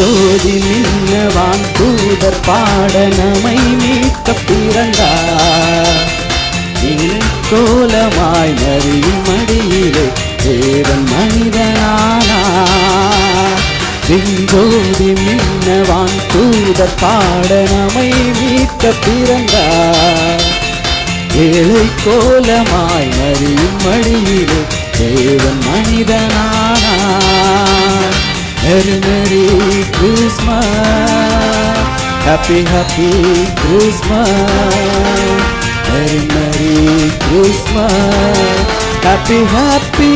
ஜோதி மின்னவான் தூதர் பாட நம்மை மீட்க பிறந்தார். கோலமாய் மரியும் மடியிலே தேவன் மனிதனானார். ஜோதி மின்னவான் தூதர் பாட நம்மை மீட்க பிறந்தார். ஏழை கோலமாய் மரியும் மடியிலே தேவன் மனிதனானார். Merry Merry Christmas, Happy Happy Christmas. Merry Merry Christmas, Happy Happy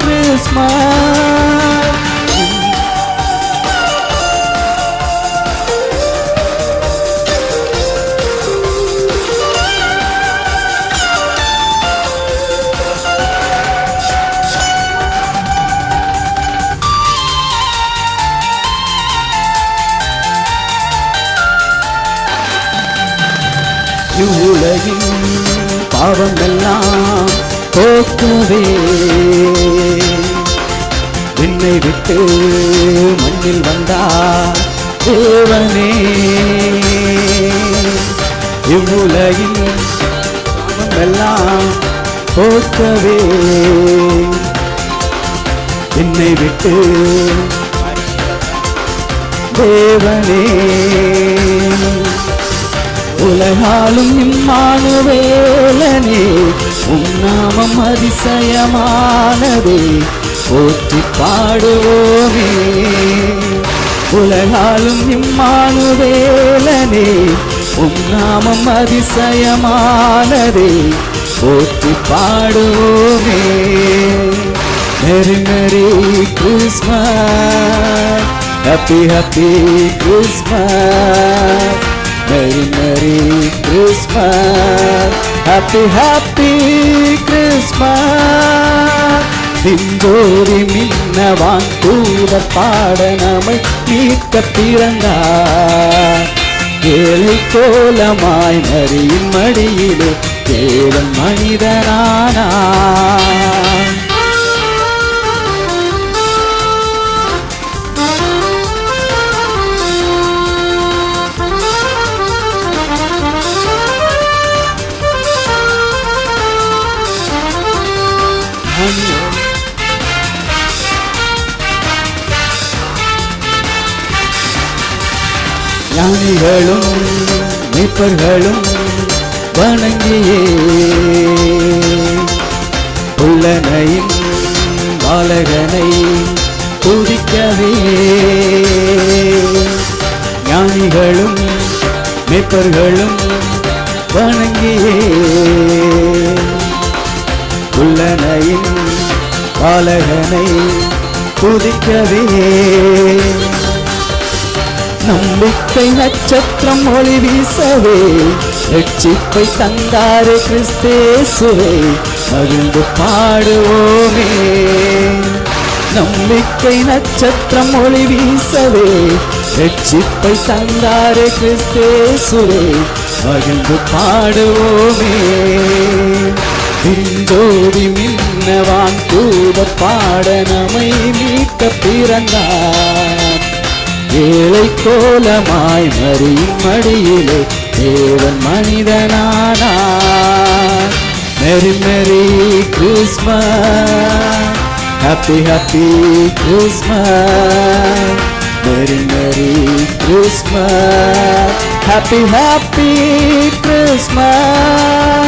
Christmas. இவ்வுலகின் பாவமெல்லாம் போக்குவே விண்ணை விட்டு மண்ணில் வந்தார் தேவனே. இவ்வுலகின் பாவமெல்லாம் போக்கவே விண்ணை விட்டு தேவனே. உலகாலும் இம்மானுவேலனே உன்னாமம் அதிசயமானதே போற்றி பாடுவோமே. உலகாலும் இம்மானுவேலனே உன்னாமம் அதிசயமானதே போற்றி பாடுவோமே. Merry Merry Christmas, Happy Happy Christmas. Merry Merry Christmas, Happy Happy Christmas. திஞ்சோரி மின்னவான் தூதர் பாட நம்மை மீட்க பிறந்தார். ஏழை கோலமாய் மரியின் மடியிலே தேவன் மனிதனானார். ஞானிகளும் மீட்பர்களும் வணங்கியே புல்லனையும் பாலகனை துதிக்கவே. ஞானிகளும் மீட்பர்களும் வணங்கியே புல்லனையும் பாலகனை துதிக்கவே. நம்பிக்கை நட்சத்திரம் ஒளி வீசவே ரட்சிப்பை தந்தாரே கிறிஸ்தேசுவே மகிழ்ந்து பாடுவோமே. நம்பிக்கை நட்சத்திரம் ஒளி வீசவே ரட்சிப்பை தந்தாரே கிறிஸ்தேசுவே மகிழ்ந்து பாடுவோமே. ஜோதி மின்னவான் தூதர் பாட நம்மை மீட்க பிறந்தார். ஏழை கோலமாய் மரியின் மடியிலே தேவன் மனிதனானார். Merry Merry Christmas, Happy Happy Christmas. Merry Merry Christmas, Happy Happy Christmas.